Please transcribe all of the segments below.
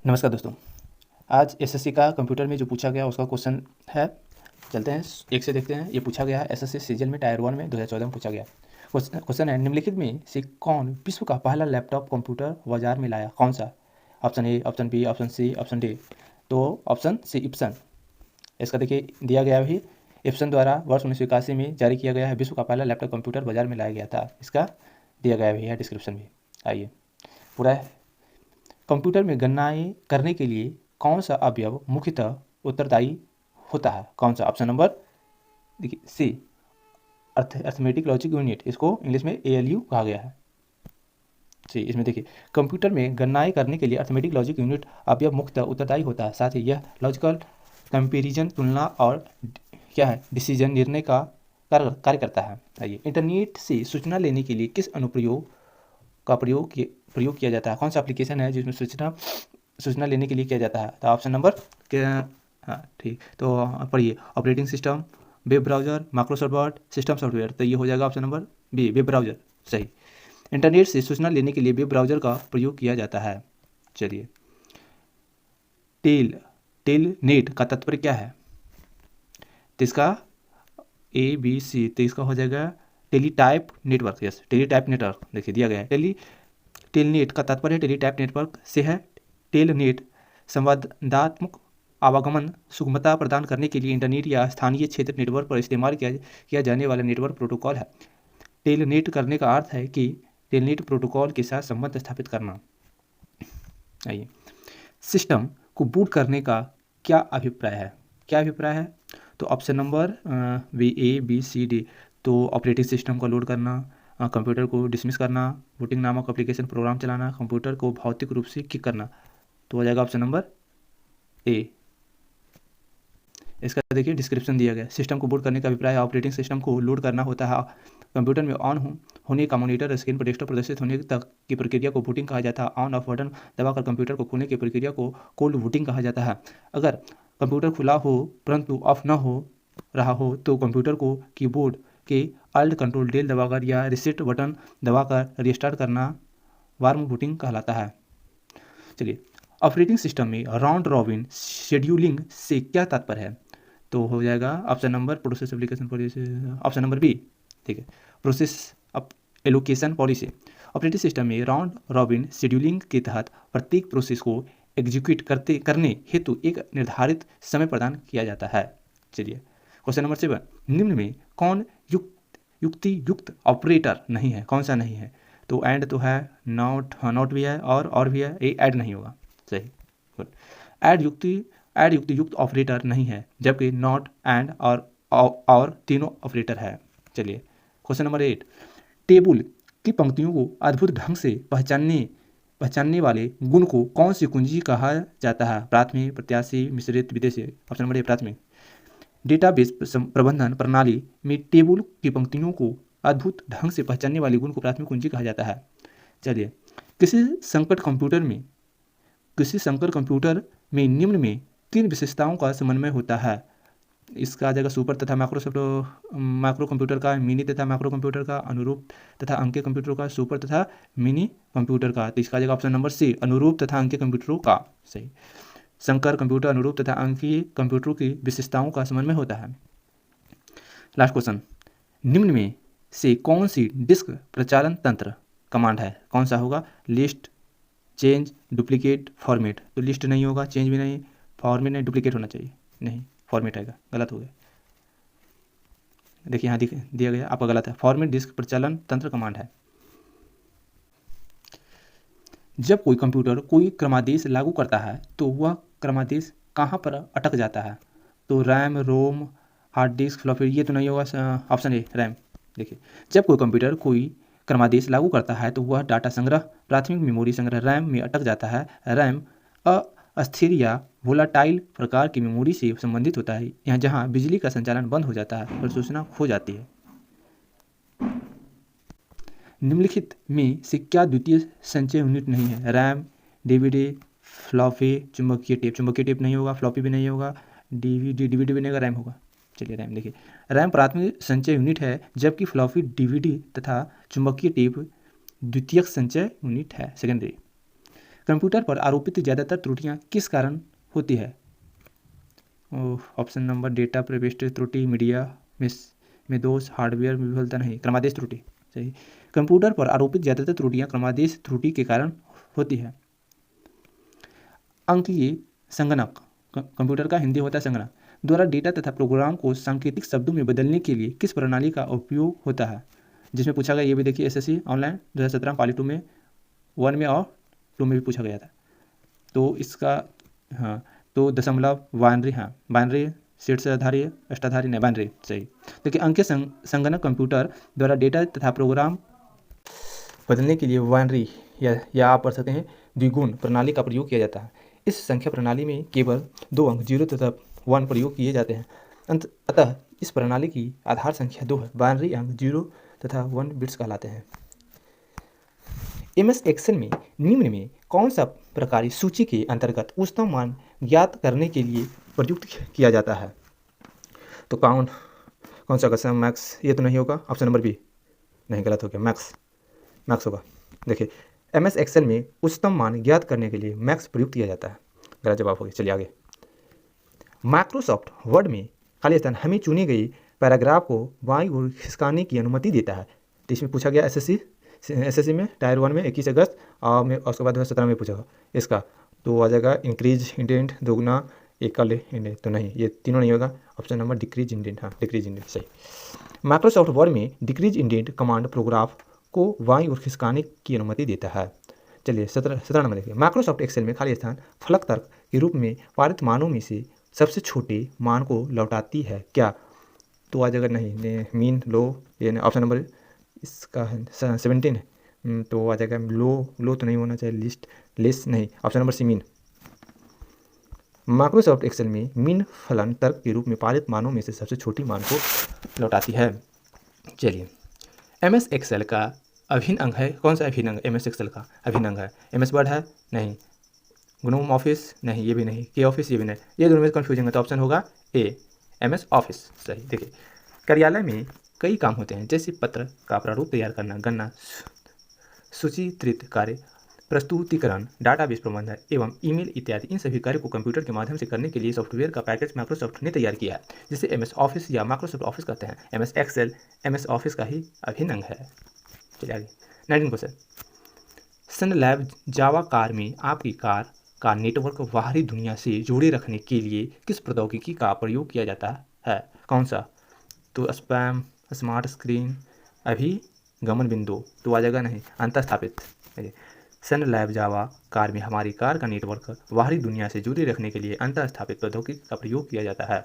नमस्कार दोस्तों। आज एसएससी का कंप्यूटर में जो पूछा गया उसका क्वेश्चन है। चलते हैं एक से देखते हैं। ये पूछा गया है एसएससी सीजन में टायर 1 में 2014 में पूछा गया। क्वेश्चन है, निम्नलिखित में से कौन विश्व का पहला लैपटॉप कंप्यूटर बाजार में लाया? कौन सा? Option A, option B, option C, option D. तो ऑप्शन सी इप्सन। इसका देखिए दिया गया भी इप्सन द्वारा वर्ष 1981 में जारी किया गया है। विश्व का पहला लैपटॉप कंप्यूटर बाजार में लाया गया था। इसका दिया गया भी है डिस्क्रिप्शन भी। आइए पूरा है। कंप्यूटर में गणनाएं करने के लिए कौन सा अवयव मुख्यतः उत्तरदायी होता है? कौन सा? ऑप्शन नंबर देखिए सी, अर्थमेटिक लॉजिक यूनिट। इसको इंग्लिश में एएलयू कहा गया है। सी, इसमें देखिए कंप्यूटर में गणनाएं करने के लिए अर्थमेटिक लॉजिक यूनिट अवयव मुख्यतः उत्तरदायी होता है। साथ ही यह लॉजिकल कंपैरिजन, तुलना और क्या है डिसीजन निर्णय का कार्य करता है। आइए, इंटरनेट से सूचना लेने के लिए किस अनुप्रयोग का प्रयोग किया जाता है? कौन सा एप्लीकेशन है जिसमें सूचना लेने के लिए किया जाता है? तो ऑप्शन नंबर हाँ ठीक, तो पढ़िए। Operating system, web browser, Microsoft system software. तो ये हो जाएगा option number B, web browser. सही। इंटरनेट से सूचना लेने के लिए वेब ब्राउजर का प्रयोग किया जाता है। चलिए, टेल नेट का तात्पर्य क्या है? तो इसका ए बी सी, तो इसका हो जाएगा teletype network. Yes, teletype network देखिए दिया गया है। टेलनेट का तात्पर्य टेलीटाइप नेटवर्क से है। टेलनेट संवादात्मक आवागमन सुगमता प्रदान करने के लिए इंटरनेट या स्थानीय क्षेत्र नेटवर्क पर इस्तेमाल किया जाने वाला नेटवर्क प्रोटोकॉल है। टेलनेट करने का अर्थ है कि टेलनेट प्रोटोकॉल के साथ संबंध स्थापित करना। आइए, सिस्टम को बूट करने का क्या अभिप्राय है? क्या अभिप्राय है? तो option number B, A B C D. तो ऑपरेटिंग सिस्टम को लोड करना, कंप्यूटर को डिसमिस करना, बूटिंग नामक एप्लीकेशन प्रोग्राम चलाना, कंप्यूटर को भौतिक रूप से किक करना। तो हो जाएगा ऑप्शन नंबर ए। इसका देखिए डिस्क्रिप्शन दिया गया। सिस्टम को बूट करने का अभिप्राय है ऑपरेटिंग सिस्टम को लोड करना होता है। कंप्यूटर में ऑन होने का मॉनिटर स्क्रीन पर डेस्कटॉप प्रदर्शित होने तक की प्रक्रिया को बूटिंग कहा जाता है। ऑन ऑफ बटन दबाकर कंप्यूटर को खोलने की प्रक्रिया को कोल्ड बूटिंग कहा जाता है। अगर कंप्यूटर खुला हो परंतु ऑफ न हो रहा हो तो कंप्यूटर को कीबोर्ड के अल्ट कंट्रोल डेल दबाकर या रिसेट बटन दबाकर रिस्टार्ट करना वार्म बूटिंग कहलाता है। चलिए, ऑपरेटिंग सिस्टम में राउंड रॉबिन शेड्यूलिंग से क्या तात्पर्य है? तो हो जाएगा option number process application policy, option number B. ठीक है, process allocation policy. Operating system में राउंड रॉबिन शेड्यूलिंग के तहत प्रत्येक प्रोसेस को एग्जीक्यूट करने हेतु एक निर्धारित समय प्रदान किया जाता है। चलिए, क्वेश्चन नंबर 7, निम्न में कौन युक्ति युक्त ऑपरेटर नहीं है? कौन सा नहीं है? तो एंड तो है, नॉट भी है और भी है, ये ऐड नहीं होगा। सही, गुड। ऐड युक्ति युक्त ऑपरेटर नहीं है, जबकि नॉट, एंड और तीनों ऑपरेटर है। चलिए, क्वेश्चन नंबर 8, टेबल की पंक्तियों को अद्भुत ढंग से पहचानने वाले गुण को कौन सी कुंजी कहा जाता है? प्राथमिक, प्रत्याशी, मिश्रित, विदेशी। ऑप्शन नंबर ए, प्राथमिक। डेटाबेस प्रबंधन प्रणाली में टेबल की पंक्तियों को अद्भुत ढंग से पहचानने वाले गुण को प्राथमिक कुंजी कहा जाता है। चलिए, किसी संकर कंप्यूटर में निम्न में किन विशेषताओं का समन्वय होता है? इसका आ जाएगा सुपर तथा माइक्रो कंप्यूटर का, मिनी तथा माइक्रो कंप्यूटर का, अनुरूप तथा अंकीय कंप्यूटरों का, सुपर तथा मिनी कंप्यूटर का। तो इसका आ जाएगा ऑप्शन नंबर सी, अनुरूप तथा अंकीय कंप्यूटरों का। सही, संकर कंप्यूटर अनुरूप तथा अंकीय कंप्यूटरों की विशेषताओं का समन्वय होता है। लास्ट क्वेश्चन, निम्न में से कौन सी डिस्क प्रचालन तंत्र कमांड है? कौन सा होगा? List, change, duplicate, format. तो लिस्ट नहीं होगा, चेंज भी नहीं, फॉर्मेट नहीं, डुप्लीकेट होना चाहिए। नहीं, फॉर्मेट आएगा, गलत हो गया। देखिए यहाँ दिया गया, आपका गलत है। फॉर्मेट डिस्क प्रचालन तंत्र कमांड है। जब कोई कंप्यूटर कोई क्रमादेश लागू करता है तो वह क्रमादेश कहाँ पर अटक जाता है? तो रैम, रोम, हार्ड डिस्क, फ्लॉपी। ये तो नहीं होगा, ऑप्शन ए, रैम। देखिए, जब कोई कंप्यूटर कोई क्रमादेश लागू करता है तो वह डाटा संग्रह प्राथमिक मेमोरी संग्रह रैम में अटक जाता है। रैम अस्थिर या वोलाटाइल प्रकार की मेमोरी से संबंधित होता है, यहाँ जहाँ बिजली का संचालन बंद हो जाता है और सूचना खो जाती है। निम्नलिखित में से क्या द्वितीय संचय यूनिट नहीं है? रैम, डीवीडी, फ्लॉपी, चुंबकीय टेप। चुंबकीय टेप नहीं होगा, फ्लॉपी भी नहीं होगा, डीवीडी भी नहीं होगा, रैम होगा। चलिए, रैम देखिए, रैम प्राथमिक संचय यूनिट है, जबकि फ्लॉपी, डीवीडी तथा चुंबकीय टेप द्वितीयक संचय यूनिट है, सेकेंडरी। कंप्यूटर पर आरोपित ज़्यादातर त्रुटियां किस कारण होती है? ऑप्शन नंबर डेटा प्रविष्टि त्रुटि, मीडिया में दोष, हार्डवेयर में विफलता नहीं, क्रमादेश त्रुटि। सही। कंप्यूटर पर आरोपित ज़्यादातर त्रुटियां क्रमादेश त्रुटि के कारण होती है। अंकीय संगणक, कंप्यूटर का हिंदी होता है संगणक, द्वारा डेटा तथा प्रोग्राम को सांकेतिक शब्दों में बदलने के लिए किस प्रणाली का उपयोग होता है? जिसमें पूछा गया, ये भी देखिए एसएससी ऑनलाइन 2017 पाली 2 में 1 में और 2 में भी पूछा गया था। तो इसका हाँ, तो दशमलव बाइनरी, हाँ बाइनरी शीर्ष आधारी अष्टाधारी नहीं, बाइनरी सही। देखिए अंकीय संगणक कंप्यूटर द्वारा डेटा तथा प्रोग्राम बदलने के लिए बाइनरी या आप पढ़ सकते हैं द्विगुण प्रणाली का प्रयोग किया जाता है। इस संख्या प्रणाली में केवल 2 अंक 0 तथा 1 प्रयोग किए जाते हैं। अतः इस प्रणाली की आधार संख्या 2 है। बाइनरी अंक 0 तथा 1 बिट्स कहलाते हैं। MS एक्सेल में निम्न में कौन सा प्रकारी सूची के अंतर्गत उच्चतम मान ज्ञात करने के लिए प्रयुक्त किया जाता है? तो कौन सा क्वेश्चन? मैक्स, ये तो नहीं होगा, ऑप्शन नंबर बी नहीं, गलत हो गया, मैक्स होगा। देखिए MS एक्सेल में उच्चतम मान ज्ञात करने के लिए मैक्स प्रयुक्त किया जाता है, गलत जवाब हो गया। चलिए आगे। माइक्रोसॉफ्ट वर्ड में खाली स्थान हमें चुनी गई पैराग्राफ को बाईं ओर खिसकाने की अनुमति देता है। तो इसमें पूछा गया एसएससी में टायर 1 में 21 अगस्त और उसके बाद 2017 में पूछा इसका, तो आ जाएगा इंक्रीज इंडेंट, दोगुना, एकल इंडेंट, तो नहीं, ये तीनों नहीं होगा। ऑप्शन नंबर डिक्रीज इंडेंट, हाँ डिक्रीज इंडेंट सही। माइक्रोसॉफ्ट वर्ड में डिक्रीज इंडेंट कमांड प्रोग्राफ को बाईं ओर खिसकाने की अनुमति देता है। चलिए 17 नंबर देखिए। माइक्रोसॉफ्ट एक्सेल में खाली स्थान फलक तर्क के रूप में पारित मानों में से सबसे छोटे मान को लौटाती है क्या? तो आ जाएगा नहीं, मीन, लो, ये ऑप्शन नंबर इसका 17 है, तो आ जाएगा लो तो नहीं होना चाहिए, लिस्ट, लेस नहीं, option number C mean. Microsoft Excel में मीन फलन तर्क के रूप में पारित मानों में से सबसे छोटी मान को लौटाती है। चलिए MS एक्सेल का अभिन्न अंग है, कौन सा अभिन्न अंग? MS एक्सेल का अभिन्न अंग है MS वर्ड है नहीं, ग्नोम ऑफिस नहीं, ये भी नहीं, के ऑफिस ये भी नहीं, ये दोनों में कंफ्यूजन है, तो ऑप्शन होगा ए MS ऑफिस सही। देखिए कार्यालय में कई काम होते हैं, जैसे पत्र का प्रारूप तैयार करना, गणना, सूचीकृत कार्य, प्रस्तुतिकरण, डाटाबेस प्रबंधन एवं ईमेल इत्यादि। इन सभी कार्य को कंप्यूटर के माध्यम से करने के लिए सॉफ्टवेयर का पैकेज माइक्रोसॉफ्ट ने तैयार किया है, जिसे MS ऑफिस या माइक्रोसॉफ्ट ऑफिस कहते हैं। MS एक्सेल MS ऑफिस का ही अभिन्न अंग है। चलिए आगे 19 क्वेश्चन। सनलैब जावा कार में आपकी कार का नेटवर्क बाहरी दुनिया से जोड़े रखने के लिए किस प्रौद्योगिकी का प्रयोग किया जाता है? कौन सा? तो स्पैम, स्मार्ट स्क्रीन, अभिगमन बिंदु, तो आ जाएगा नहीं, अंतःस्थापित। सनलैब जावा कार में हमारी कार का नेटवर्क बाहरी दुनिया से जुड़े रखने के लिए अंतःस्थापित प्रौद्योगिकी का प्रयोग किया जाता है।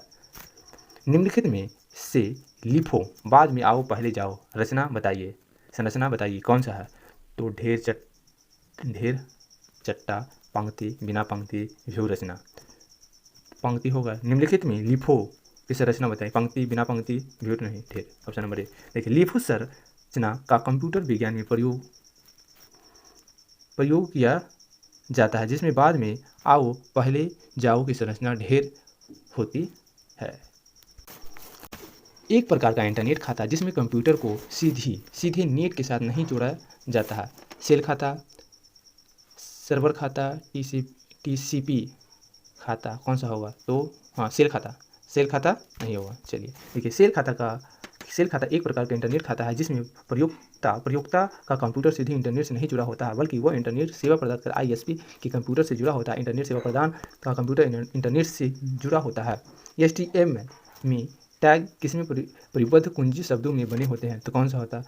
निम्नलिखित में से लिखो, बाद में आओ पहले जाओ, रचना बताइए, संरचना बताइए, कौन सा है? तो ढेर, चट्टा, पंक्ति, बिना पंक्ति, व्यू रचना। पंक्ति होगा। निम्नलिखित में लिफो की संरचना बताइए, पंक्ति, बिना पंक्ति, व्यू नहीं, ढेर। Option number A. देखिए लिफो संरचना का कंप्यूटर विज्ञान में प्रयोग किया जाता है, जिसमें बाद में आओ पहले जाओ की संरचना ढेर होती है। एक प्रकार का इंटरनेट खाता जिसमें कंप्यूटर को सीधे नेट के साथ नहीं जोड़ा जाता है। सेल खाता, सर्वर खाता, TCP खाता, कौन सा होगा? तो हाँ सेल खाता नहीं होगा। चलिए देखिए सेल खाता एक प्रकार का इंटरनेट खाता है जिसमें प्रयोक्ता का कंप्यूटर सीधे इंटरनेट से नहीं जुड़ा होता है, बल्कि वह इंटरनेट सेवा प्रदाता ISP के कंप्यूटर से जुड़ा होता है। इंटरनेट सेवा प्रदान का कंप्यूटर इंटरनेट से जुड़ा होता है। HTML में टैग किसमें परिबद्ध कुंजी शब्दों में बने होते हैं? तो कौन सा होता?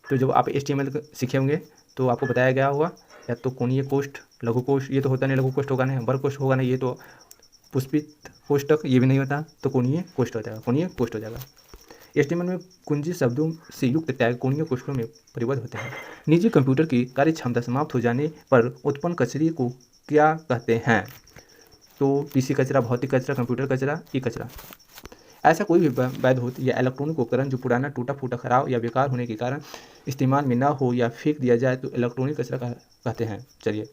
तो जब आप HTML सीखे होंगे तो आपको बताया गया होगा, या तो कोणीय कोष्ठ, लघु कोष्ठ, ये तो होता नहीं, लघु कोष्ठ होगा नहीं, वर्ग कोष्ठ होगा नहीं, ये तो पुष्पित कोष्ठक, ये भी नहीं होता, तो कोणीय कोष्ठ हो जाएगा, कोणीय कोष्ठ हो जाएगा। HTML में कुंजी शब्दों से युक्त टैग कोणीय कोष्ठों में परिबद्ध होते हैं। निजी कंप्यूटर की कार्य क्षमता समाप्त हो जाने पर उत्पन्न कचरे को क्या कहते हैं? तो PC कचरा, भौतिक कचरा, कंप्यूटर कचरा, ई कचरा। ऐसा कोई भी वैद्युत या इलेक्ट्रॉनिक उपकरण जो पुराना, टूटा फूटा, खराब या बेकार होने के कारण इस्तेमाल में ना हो या फेंक दिया जाए तो इलेक्ट्रॉनिक कचरा कहते हैं। चलिए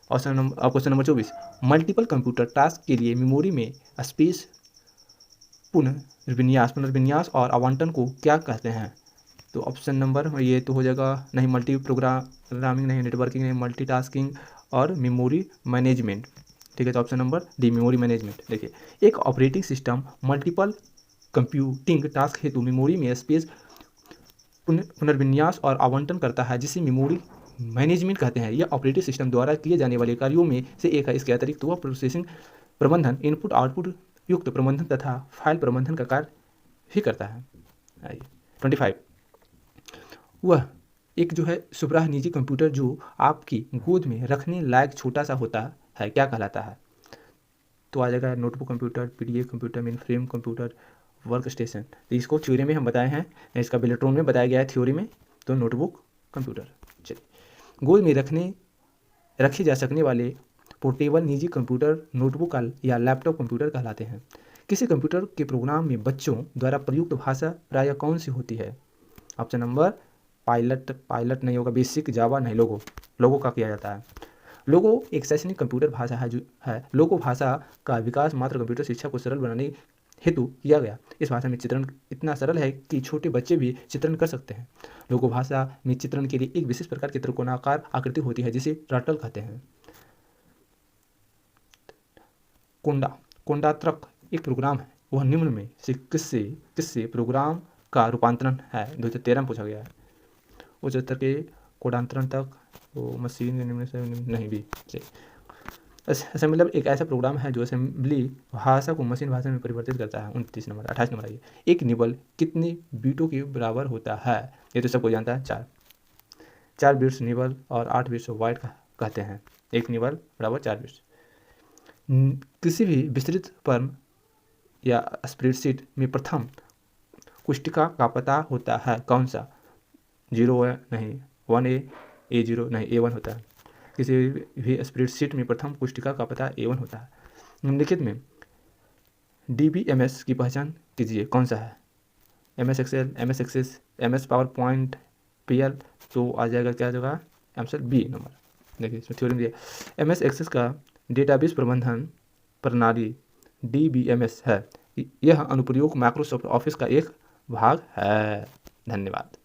question number 24। Multiple computer task के लिए मेमोरी में स्पेस पुनर्विन्यास और आवंटन को क्या कहते हैं? तो ऑप्शन नंबर ये तो हो जाएगा नहीं, मल्टी प्रोग्रामिंग नहीं, नेटवर्किंग नहीं, मल्टीटास्किंग और मेमोरी मैनेजमेंट। ठीक है, तो option number D memory management. देखिए, एक operating system multiple computing task हेतु मेमोरी में स्पेस पुनर्विन्यास और आवंटन करता है, जिसे मेमोरी मैनेजमेंट कहते हैं। यह ऑपरेटिंग सिस्टम द्वारा किए जाने वाले कार्यों में से एक है। इसके अतिरिक्त वह प्रोसेसिंग प्रबंधन, इनपुट आउटपुट युक्त प्रबंधन तथा फाइल प्रबंधन का कार्य भी करता है। आइए 25, वह एक जो है सुपरा निजी कंप्यूटर जो आपकी गोद में रखने लायक छोटा सा होता है, क्या कहलाता है? तो आ जाएगा notebook computer, PDF computer, main frame computer, work station. तो इसको थ्योरी में हम बताए हैं, इसका बेलेट्रॉन में बताया गया है थ्योरी में, तो नोटबुक कंप्यूटर। चलिए, गोद में रखे जा सकने वाले पोर्टेबल निजी कंप्यूटर नोटबुक या लैपटॉप कंप्यूटर कहलाते हैं। किसी कंप्यूटर के प्रोग्राम में बच्चों द्वारा प्रयुक्त भाषा प्रायः कौन सी होती है? ऑप्शन नंबर पायलट नहीं होगा, बेसिक, जावा नहीं, लोगो का किया जाता है। लोगो एक शैक्षणिक कंप्यूटर भाषा है जो है। लोगो भाषा का विकास मात्र कंप्यूटर शिक्षा को सरल बनाने हेतु किया गया। इस भाषा में चित्रण इतना सरल है कि छोटे बच्चे भी चित्रण कर सकते हैं। लोगो भाषा में चित्रण के लिए एक विशेष प्रकार की त्रिकोणाकार आकृति होती है, जिसे टर्टल कहते हैं। कोंडात्रक एक प्रोग्राम है, वह निम्न में से किससे प्रोग्राम का रूपांतरण है? 2013 में पूछा गया है। उच्च स्तर के कोडांतरण तक वो मशीन निम्न से नहीं भी। असेंबलर एक ऐसा प्रोग्राम है जो असेंबली भाषा को मशीन भाषा में परिवर्तित करता है। 29 नंबर। 28 नंबर आइए, एक निबल कितने बीटों के बराबर होता है? ये तो सबको जानता है, 4 बिट्स निबल और 8 बिट्स वाइट कहते हैं। एक निबल बराबर 4 बिट्स। किसी भी विस्तृत फर्म या स्प्रेडशीट में प्रथम कुष्ठिका का पता होता है, कौन सा? 0 नहीं, 1A, A0 नहीं, A1 होता है। किसी भी स्प्रेडशीट में प्रथम कुष्ठिका का पता A1 होता है। निम्नलिखित में DBMS की पहचान कीजिए, कौन सा है? MS Excel, MS Access, MS PowerPoint, PL। तो आ जाएगा, क्या जगह? Answer B number. देखिए इसमें थ्योरम दिया, MS Access का डेटाबेस प्रबंधन प्रणाली DBMS है। यह अनुप्रयोग माइक्रोसॉफ्ट ऑफिस का एक भाग है। धन्यवाद।